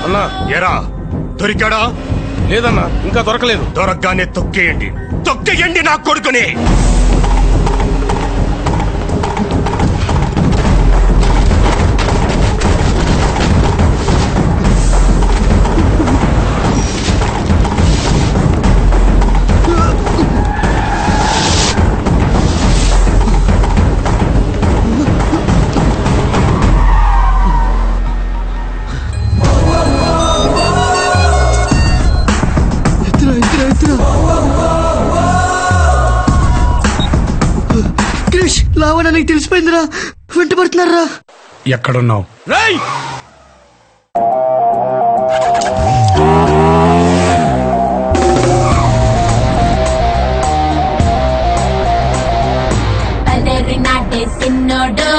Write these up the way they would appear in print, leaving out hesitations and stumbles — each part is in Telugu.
అన్నా ఎరా దొరికాడా? లేదన్నా, ఇంకా దొరకలేదు. దొరకగానే తొక్కేయండి నా కొడుకుని. లావణ నీకు తెలిసిపోయిందిరా, వెంట పడుతున్నారా? ఎక్కడున్నావు? సిన్నోడు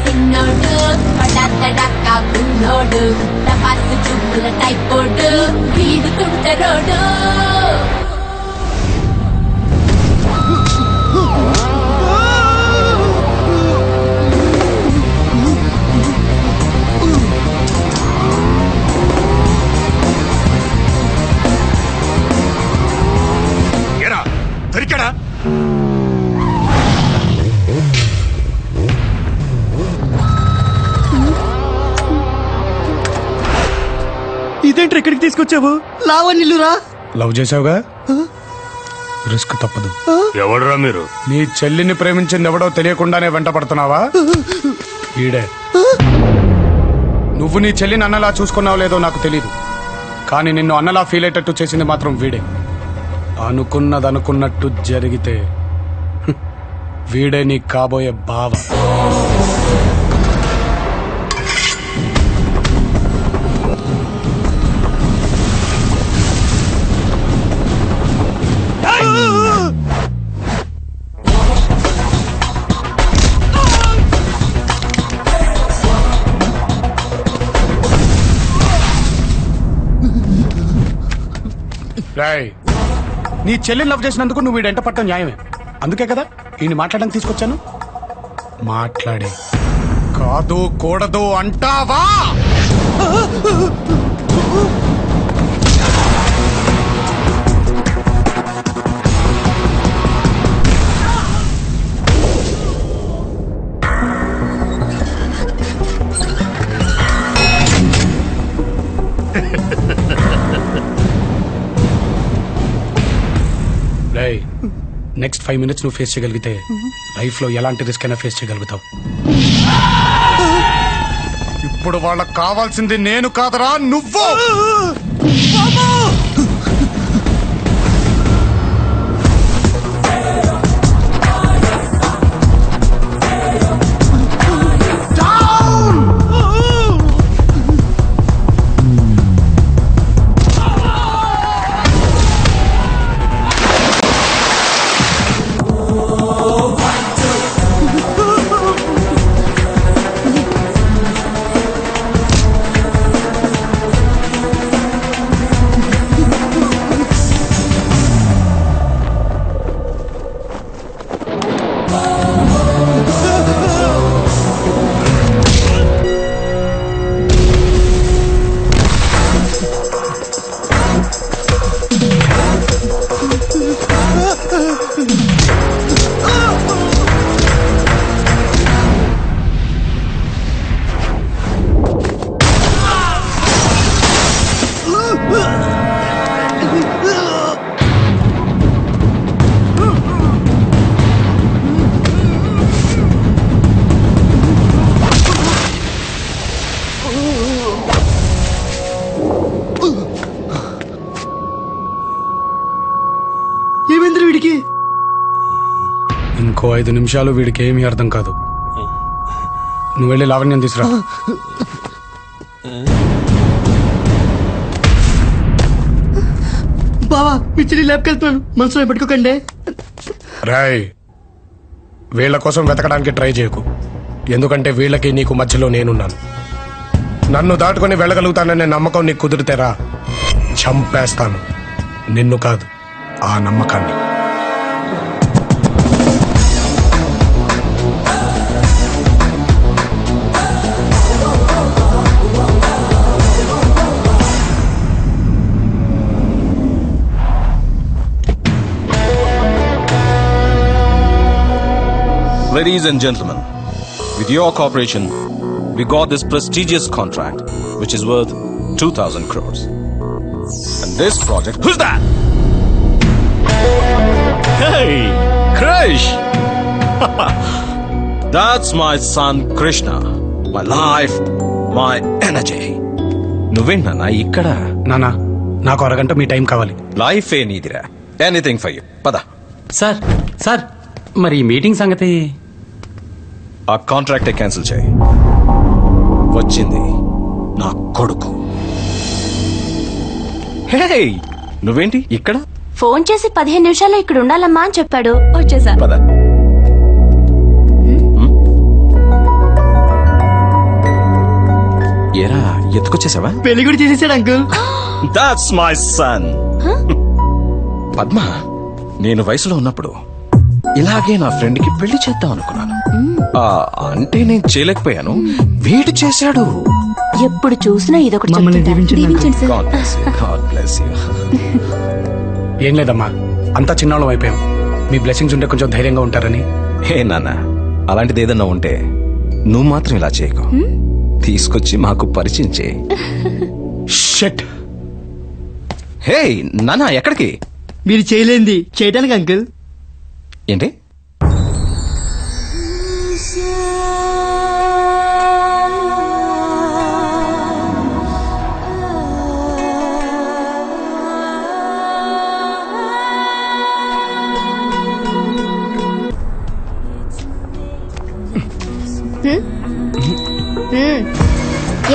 సిన్నోడు పడక్క గున్నోడు తపాసు చూపుల టైపోడు వీడు తుంటరోడు. ఎరా దొరికాడా? ఇదేంటి ఎక్కడికి తీసుకొచ్చావు? లావణ్యులురా. లవ్ చేసావుగా, రిస్క్ తప్పదు. ఎవడరా మీరు? నీ చెల్లిని ప్రేమించింది ఎవడో తెలియకుండానే వెంట పడుతున్నావా? ఈడే. నువ్వు నీ చెల్లిని అన్నలా చూసుకున్నావు లేదో నాకు తెలీదు, కానీ నిన్ను అన్నలా ఫీల్ అయ్యేటట్టు చేసింది మాత్రం వీడే. అనుకున్నది అనుకున్నట్టు జరిగితే వీడే నీ కాబోయే బావ. నీ చెల్లిని లవ్ చేసినందుకు నువ్వు వీడంట పట్టడం న్యాయమే. అందుకే కదా ఈయన మాట్లాడడానికి తీసుకొచ్చాను. మాట్లాడే కాదు కూడదు అంటావా? నెక్స్ట్ 5 minutes నువ్వు ఫేస్ చేయగలిగితే లైఫ్ లో ఎలాంటి రిస్క్ అయినా ఫేస్ చేయగలుగుతావు. ఇప్పుడు వాళ్ళకి కావాల్సింది నేను కాదరా, నువ్వు. ఇంకో 5 నిమిషాలు వీడికి ఏమీ అర్థం కాదు. నువ్వు వెళ్ళి లావణ్యం తీసురా. బావా పిచ్చిడి ల్యాబ్కి వెళ్తున్నాను, మనసులో పెట్టుకోకండి. రాయ్, వీళ్ళ కోసం వెతకడానికి ట్రై చేయకు, ఎందుకంటే వీళ్ళకి నీకు మధ్యలో నేనున్నాను. నన్ను దాటుకొని వెళ్ళగలుగుతాననే నమ్మకం నీకు కుదిరితేరా, చంపేస్తాను. నిన్ను కాదు, ఆ నమ్మకాన్ని. Ladies and gentlemen, with your cooperation, we got this prestigious contract, which is worth 2,000 crores. And this project, who's that? Hey, Krish! That's my son Krishna. My life, my energy. నువ్వేంటన్నా ఇక్కడ? నానా నాకు అరగంట మీ టైం కావాలి. లైఫ్ ఏ నీదిరా. Anything for you. పద. సార్ మరి ఈ మీటింగ్ సంగతి? ఆ కాంట్రాక్టే క్యాన్సిల్ చేయి. వచ్చింది నా కొడుకు. హే, నువ్వేంటి ఇక్కడ? ఫోన్ చేసి 15 నిమిషాల్లో ఇక్కడ ఉండాలమ్మా అని చెప్పాడు. వచ్చేసా. పద. ఏరా ఎత్తుకొచ్చేసావా? పెళ్లి కూడా చేసేసాడు uncle. That's my son. Padma, నేను వయసులో ఉన్నప్పుడు ఇలాగే నా ఫ్రెండ్ కి పెళ్లి చేద్దాం అనుకున్నాను. అంటే నేను చేయలేకపోయాను, వీడు చేశాడు. ఎప్పుడు చూసినా ఇదొకటి మమ్మల్ని చెప్తుంటా. దీవించండి uncle. God bless you. God bless you. ఏం లేదమ్మా, అంతా చిన్నవాళ్ళం అయిపోయాం. మీ బ్లెస్సింగ్స్ ఉంటే కొంచెం ధైర్యంగా ఉంటారని. హే నాన్న, అలాంటిది ఏదన్నా ఉంటే నువ్వు మాత్రం ఇలా చేయకు. తీసుకొచ్చి మాకు పరిచయం చేయి. షట్. హే నాన్న, ఎక్కడికి? మీరు చేయలేంది చేయడానికి అంకుల్. ఏంటి?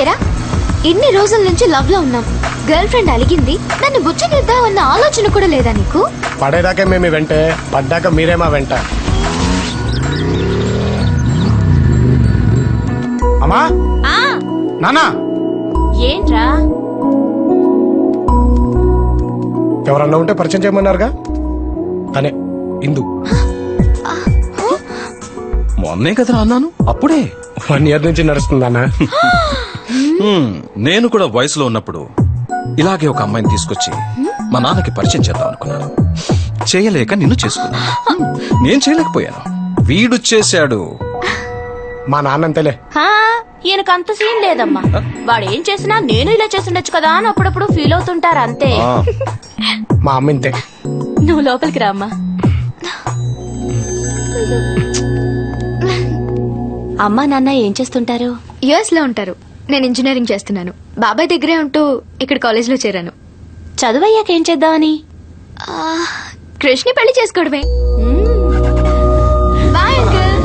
ఎరా, ఇన్ని రోజుల నుంచి లవ్ లో ఉన్నాం. గర్ల్ ఫ్రెండ్ అలిగింది, నన్ను బుచ్చగిద్దామన్న ఆలోచన కూడా లేదా నీకు? పడేదాకే మేము వెంటే, పడ్డాక మీరే మా వెంట. అమ్మా, నానా, ఏంట్రా? ఎవరన్నా ఉంటే పరిచయం చేయమన్నారుగా, తనే ఇందు. మొన్నే కదరా అన్నాను, అప్పుడే. 1 year నుంచి నడుస్తుందన్నా. నేను కూడా వయసులో ఉన్నప్పుడు ఇలాగే ఒక అమ్మాయిని తీసుకొచ్చి మా నాన్నకి పరిచయం చేద్దాం అనుకున్నాను. చేయలేక నిన్ను చేసుకున్నాను. నేను చేయలేకపోయాను, వీడు చేశాడు. మా నాన్నంతేలే. ఈయనకంత సీన్ లేదమ్మా. వాడు ఏం చేసినా నేను ఇలా చేస్తుండొచ్చు కదా అని అప్పుడప్పుడు ఫీల్ అవుతుంటారు అంతే. మా అమ్మ ఇంతే. నువ్వు లోపలికి రామ్మా. అమ్మా నాన్న ఏం చేస్తుంటారు? యుఎస్ లో ఉంటారు. నేను ఇంజనీరింగ్ చేస్తున్నాను. బాబాయ్ దగ్గరే ఉంటూ ఇక్కడ కాలేజ్ లో చేరాను. చదువయ్యాక ఏం చేద్దామని? కృష్ణ పెళ్లి చేసుకోవడమే. Bye uncle.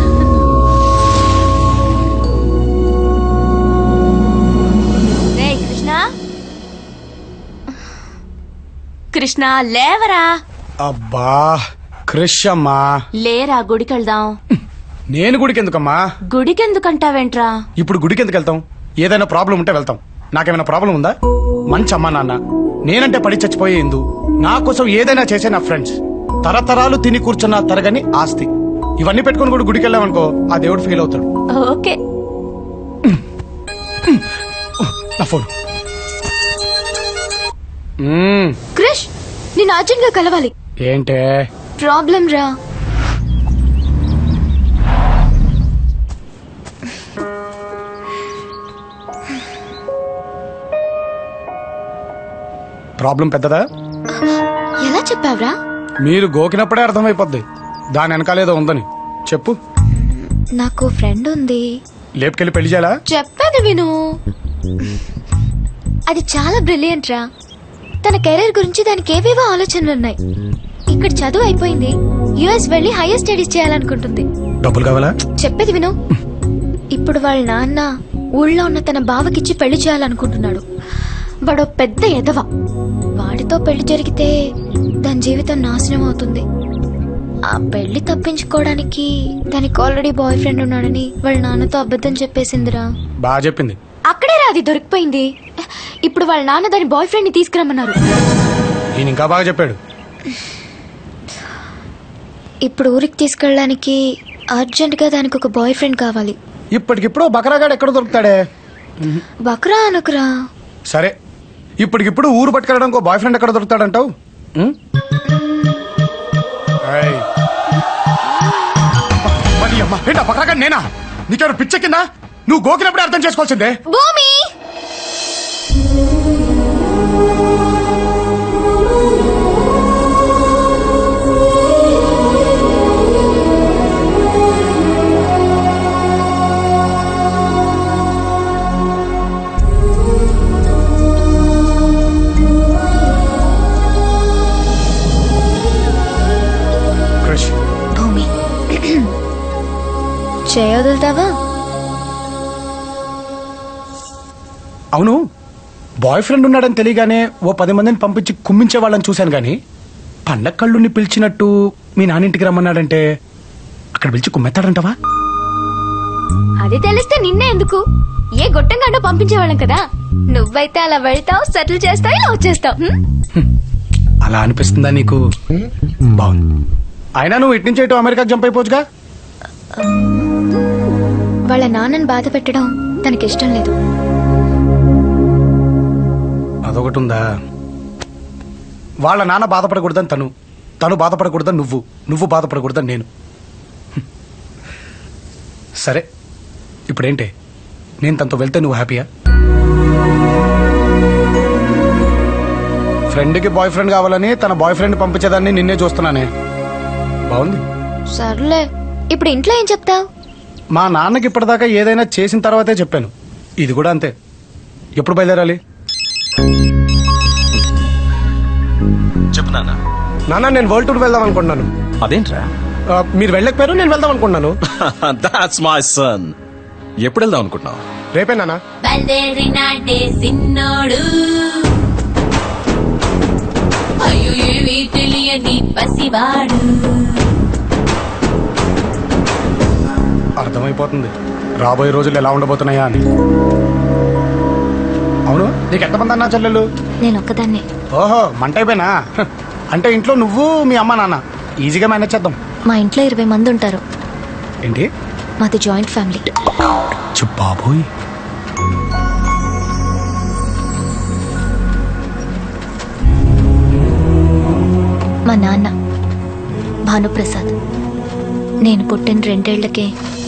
రేయ్ కృష్ణ, కృష్ణ లేవరా. అబ్బా క్రిష్ అమ్మా. లేరా, గుడికి వెళ్దాం. నేను గుడికి ఎందుకమ్మా? గుడికి ఎందుకంటావేంట్రా? ఇప్పుడు గుడికి ఎందుకు వెళ్తాం? ఏదైనా ప్రాబ్లం ఉంటే వెళ్తాం. నాకేమైనా ప్రాబ్లం ఉందా? మంచి అమ్మా నాన్న. నేనంటే పడి చచ్చిపోయే ఇందు. నా కోసం ఏదైనా చేసే నా ఫ్రెండ్స్. తరతరాలు తిని కూర్చున్న తరగని ఆస్తి. ఇవన్నీ పెట్టుకుని కూడా గుడికి వెళ్ళామనుకో, ఆ దేవుడు ఫీల్ అవుతాడు. ఓకే. నా ఫోన్. క్రిష్, నేను అర్జెంట్ గా కలవాలి. ఏంటే ప్రాబ్లం రా? ప్రాబ్లం పెద్దదా? ఎలా చెప్పావురా? మీరు గోకినప్పుడే అర్థమైపోద్ది దాని వెనకాలేదో ఉందని. చెప్పు. నాకు ఫ్రెండ్ ఉంది. లేపుకెళ్ళి పెళ్లి చేయాలా? చెప్పేది విను. అది చాలా బ్రిలియంట్ రా. తన కెరీర్ గురించి దానికి ఏవేవో ఆలోచనలున్నాయి. ఇక్కడ చదువు అయిపోయింది, యుఎస్ వెళ్లి హైయర్ స్టడీస్ చేయాలనుకుంటుంది. డబ్బులు కావాలా? చెప్పేది విను. ఇప్పుడు వాళ్ళ నాన్న ఊళ్ళో ఉన్న తన బావకిచ్చి పెళ్లి చేయాలనుకుంటున్నాడు. వాడో పెద్ద ఎదవ. వాడితో పెళ్లి జరిగితే దాని జీవితం నాశనం అవుతుంది. ఆ పెళ్లి తప్పించుకోవడానికి దానికి ఆల్రెడీ బాయ్ ఫ్రెండ్ ఉన్నాడని వాళ్ళ నాన్నతో అబద్ధం చెప్పేసిందిరా. బాగా చెప్పింది. అక్కడే రా అది దొరికిపోయింది. ఇప్పుడు వాళ్ళ నాన్న దాని బాయ్ ఫ్రెండ్ ని తీసుకురమ్మన్నారు. ఈయన ఇంకా బాగా చెప్పాడు. ఇప్పుడు ఊరికి తీసుకెళ్ళడానికి అర్జెంట్ గా దానికి ఒక బాయ్ ఫ్రెండ్ కావాలి. ఇప్పటికిప్పుడు బకరాగాడు ఎక్కడ దొరుకుతాడే? బక్రా అనుకురా. సరే, ఇప్పటికిప్పుడు ఊరు పట్టుకెళ్ళడానికి బాయ్ ఫ్రెండ్ ఎక్కడ దొరుకుతాడంటావు? నీ అమ్మ ఏంటా పక్కగా నేనా? నీకెవరు పిచ్చెక్కిందా? నువ్వు గోకినప్పుడే అర్థం చేసుకోవాల్సిందే. భూమి క్రష్ భూమి చేయొదులుతావా? అవును, బాయ్ ఫ్రెండ్ ఉన్నాడని తెలియగానే ఓ 10 మందిని పంపించి కుమ్మించే వాళ్ళని చూశాను గాని పండగ కళ్ళుని పిలిచినట్టు మీ నాన్నింటికి రమ్మన్నాడంటే అక్కడ పిలిచి కుమ్మెత్తాడంటవా? అది తెలిస్తే నిన్నే ఎందుకు, ఏ గొట్టంగానో పంపించేవాళ్ళం కదా. నువ్వైతే అలా వెళ్తావు, సెటిల్ చేస్తావు, ఇలా వచ్చేస్తావు. అలా అనిపిస్తుందా నీకు? బాగుంది. అయినా నువ్వు ఇటు నుంచి ఇటు అమెరికాకి జంప్ అయిపోవచ్చుగా. వాళ్ళ నాన్నని బాధ పెట్టడం తనకిష్టం లేదు. అదొకటి ఉందా? వాళ్ళ నాన్న బాధపడకూడదని తను బాధపడకూడదని నువ్వు బాధపడకూడదని నేను. సరే, ఇప్పుడేంటి? నేను తనతో వెళ్తే నువ్వు హ్యాపీయా? ఫ్రెండ్కి బాయ్ ఫ్రెండ్ కావాలని తన బాయ్ ఫ్రెండ్ పంపించేదాన్ని నిన్నే చూస్తున్నానే. బాగుంది. సర్లే, ఇప్పుడు ఇంట్లో ఏం చెప్తావు? మా నాన్నకి ఇప్పటిదాకా ఏదైనా చేసిన తర్వాతే చెప్పాను. ఇది కూడా అంతే. ఎప్పుడు బయలుదేరాలి? చెప్పు నాన్న. నాన్న, నేను వరల్డ్ టూర్ వెళ్దాం అనుకుంటున్నాను. అదేంట్రా? మీరు వెళ్ళకపోయారు, నేను వెళ్దాం అనుకుంటున్నాను. That's my son. ఎప్పుడు వెళ్దాం అనుకుంటున్నావు? రేపే నాన్న. బయలుదేరినాడే సిన్నోడు, అయ్యో ఏమీ తెలియని పసివాడు. అర్థమైపోతుంది రాబోయే రోజులు ఎలా ఉండబోతున్నాయా అని. అవును, నీకు ఎంతమంది అన్నా చెల్లెలు? నేను ఒక్కదాన్నే. ఓహో, మంట అయిపోయినా? అంటే ఇంట్లో నువ్వు మీ అమ్మ నాన్న ఈజీగా మేనేజ్ చేద్దాం. మా ఇంట్లో 20 మంది ఉంటారు. ఏంటి? మాది జాయింట్ ఫ్యామిలీ. బాబోయ్. మా నాన్న భానుప్రసాద్. నేను పుట్టిన 2 ఏళ్లకే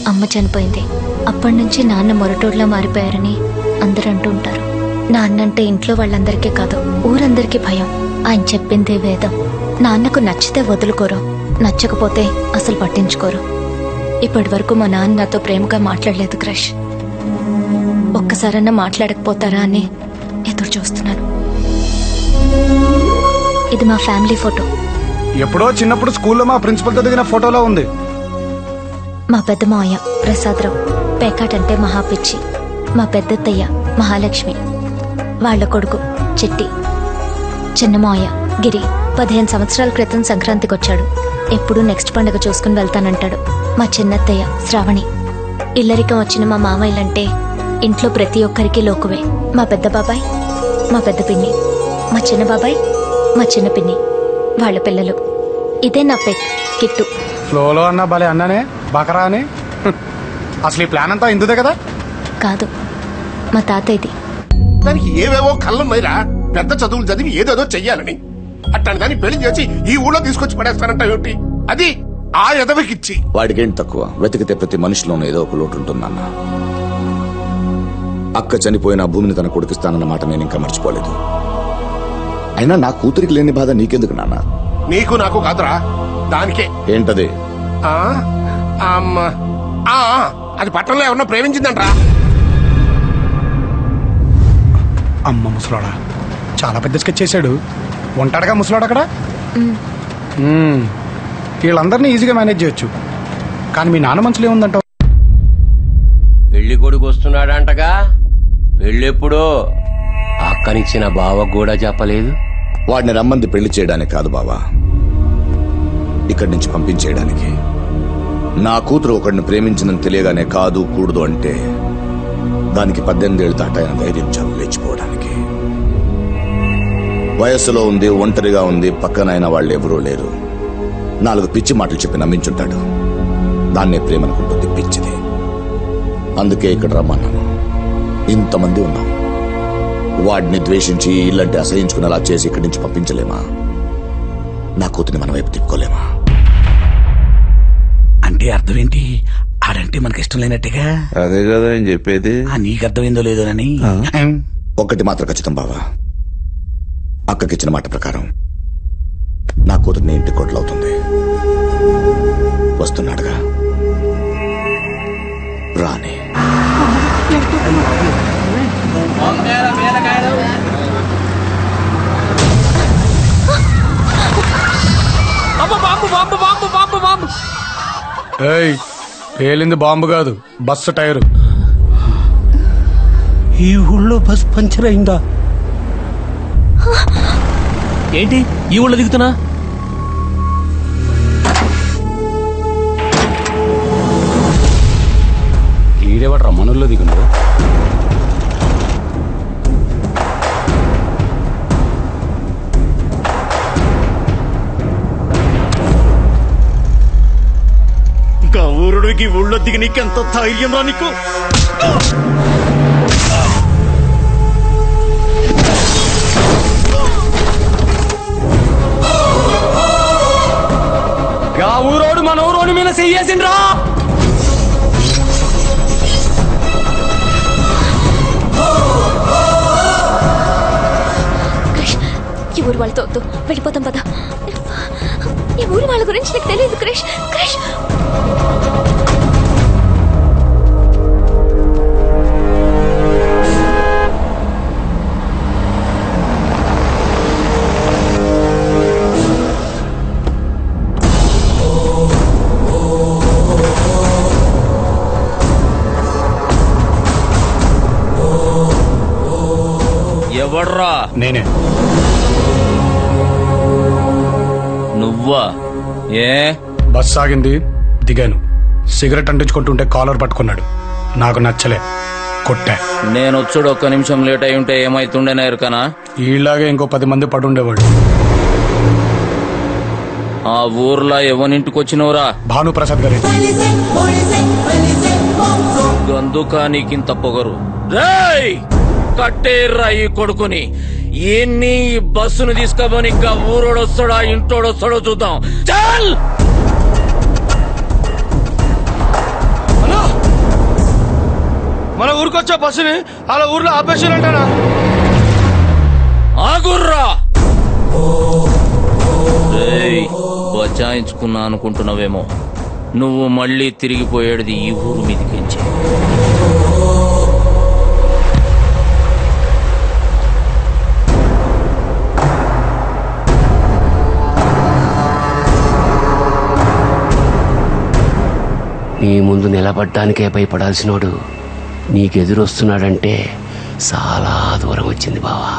అమ్మ చనిపోయింది. అప్పటి నుంచి నాన్న మొరటోడ్లా మారిపోయారని అందరూ అంటూ ఉంటారు. నాన్నంటే ఇంట్లో వాళ్ళందరికీ కాదు, ఊరందరికీ భయం. ఆయన చెప్పిందే వేదం. నాన్నకు నచ్చితే వదులుకోరు, నచ్చకపోతే అసలు పట్టించుకోరు. ఇప్పటి వరకు మా నాన్న నాతో ప్రేమగా మాట్లాడలేదు క్రష్. ఒక్కసారన్నా మాట్లాడకపోతారా అని ఎదురు చూస్తున్నాను. ఇది మా ఫ్యామిలీ ఫోటో. ఎప్పుడో చిన్నప్పుడు స్కూల్లో మా ప్రిన్సిపల్తో దిగిన ఫోటోలో ఉంది. మా పెద్ద మావయ్య ప్రసాదరావు పేకాటంటే మహాపిచ్చి. మా పెద్దత్తయ్య మహాలక్ష్మి, వాళ్ల కొడుకు చెట్టి. చిన్న మావయ్య గిరి 15 సంవత్సరాల క్రితం సంక్రాంతికి వచ్చాడు. ఎప్పుడూ నెక్స్ట్ పండుగ చూసుకుని వెళ్తానంటాడు. మా చిన్నత్తయ్య శ్రావణి. ఇల్లరికం వచ్చిన మా మామయ్యలంటే ఇంట్లో ప్రతి ఒక్కరికి లోకువే. మా పెద్ద బాబాయ్, మా పెద్ద పిన్ని, మా చిన్న బాబాయ్, మా చిన్న పిన్ని, వాళ్ళ పిల్లలు. ఇదే నా పెట్ కిట్టు. ఫ్లోలో అన్నా భలే అన్నానే బకరా అని. అసలు ఈ ప్లాన్ అంతా ఇందుదే కదా? కాదు, మా తాతయ్యది. దానికి ఏవేవో కళ్ళున్నాయిరా. పెద్ద చదువులు చదివి ఏదేదో చెయ్యాలని. అట్లాంటి దాన్ని పెళ్లి చేసి ఈ ఊళ్ళో తీసుకొచ్చి పడేస్తానంట ఏమిటి? అది ఆ ఎదవికిచ్చి. వాడికేంటి తక్కువ? వెతికితే ప్రతి మనిషిలోనూ ఏదో ఒక లోటు ఉంటుందన్న. అక్క చనిపోయిన భూమిని తన కొడుకిస్తానన్న మాట నేను ఇంకా మర్చిపోలేదు. అయినా నా కూతురికి లేని బాధ నీకెందుకు నాన్న? నీకు నాకు కాదురా, దానికే. ఏంటది? అది పట్టణంలో ఎవరన్నా ప్రేమించిందంట్రా. అమ్మ ముసలాడా, చాలా పెద్ద స్కెచ్ చేశాడు. ఉంటాడుగా ముసలాడు అక్కడ. వీళ్ళందరినీ ఈజీగా మేనేజ్ చేయొచ్చు. కానీ మీ నాన్న మనసులో ఏముందంటావు? పెళ్లి కొడుకు వస్తున్నాడంటగా. పెళ్ళెప్పుడో? అక్కనిచ్చిన బావకు కూడా చెప్పలేదు. వాడిని రమ్మంది పెళ్లి చేయడానికి కాదు బావా, ఇక్కడి నుంచి పంపించేయడానికి. నా కూతురు ఒకడిని ప్రేమించిందని తెలియగానే కాదు కూడదు అంటే దానికి 18 ఏళ్ళు దాటైన ధైర్యం చాలు లేచిపోవడానికి. వయస్సులో ఉంది, ఒంటరిగా ఉంది, పక్కనైనా వాళ్ళు ఎవరూ లేరు. 4 పిచ్చి మాటలు చెప్పి నమ్మించుంటాడు. దాన్నే ప్రేమనుకుంటుంది పిచ్చిది. అందుకే ఇక్కడ రమ్మన్నాను. ఇంతమంది ఉన్నాం. వాడిని ద్వేషించి ఇల్లంటే అసహించుకునేలా చేసి ఇక్కడి నుంచి పంపించలేమా? నా కూతురిని మన వైపు తిప్పుకోలేమా? అంటే అర్థం ఏంటి? ఆడంటే మనకి ఇష్టం లేనట్టుగా. అదే కదా నేను చెప్పేది. నీకు అర్థమైందో లేదోనని. ఒక్కటి మాత్రం ఖచ్చితం బావా, అక్కకిచ్చిన మాట ప్రకారం నా కూతురు ఇంటి కొట్లవుతుంది. వస్తున్నాడుగా, రాని. ఏయ్, పేలింది బాంబు కాదు, బస్సు టైరు. ఈ ఊళ్ళో బస్ పంచర్ అయిందా? ఏంటి ఈ ఊళ్ళో దిగుతున్నా? ఈడేవాడ్రా మనూళ్ళో దిగుండు. ఊరుడికి ఊళ్ళో దిగి నీకెంత ధైర్యం రా నీకు? ఊరోడు మన ఊరోడి మీద చెయ్యేసిండ్రా. క్రిష్, ఈ ఊరు వాళ్ళతో వద్దు, వెళ్ళిపోతాం పద. ఈ ఊరు వాళ్ళ గురించి నీకు తెలియదు క్రిష్. క్రిష్, ఎవర్రా? నేనే. నువ్వా? ఏ? బస్ ఆగింది, దిగాను. సిగరెట్ అంటించుకుంటుంటే కాలర్ పట్టుకున్నాడు. నాకు నచ్చలే, కొట్టా. నేను వచ్చుడు ఒక్క నిమిషం లేట్ అయి ఉంటే ఏమైతుండేనా ఎరుకనా? ఈలాగే ఇంకో 10 మంది పడుండేవాడు. ఆ ఊర్లో ఎవరింటికి వచ్చినవురా? భానుప్రసాద్ గారి. గందుకా నీకింత పొగరు? రేయ్, కట్టేర్రా ఈ కొడుకుని. ఎన్ని బస్సును తీసుకోబోని ఇంకా ఊరోడొస్తాడా ఇంటోడొస్తాడో చూద్దాం. చల్! మన ఊరికొచ్చా బస్సుని అలా ఊర్లో ఆపేసానంటారా? ఆగుర్రా! బచాయించుకున్నా అనుకుంటున్నావేమో. నువ్వు మళ్ళీ తిరిగిపోయేది ఈ ఊరు మీదికించి. నీ ముందు నిలబడ్డానికే భయపడాల్సినోడు నీకెదురొస్తున్నాడంటే చాలా దూరం వచ్చింది బావా.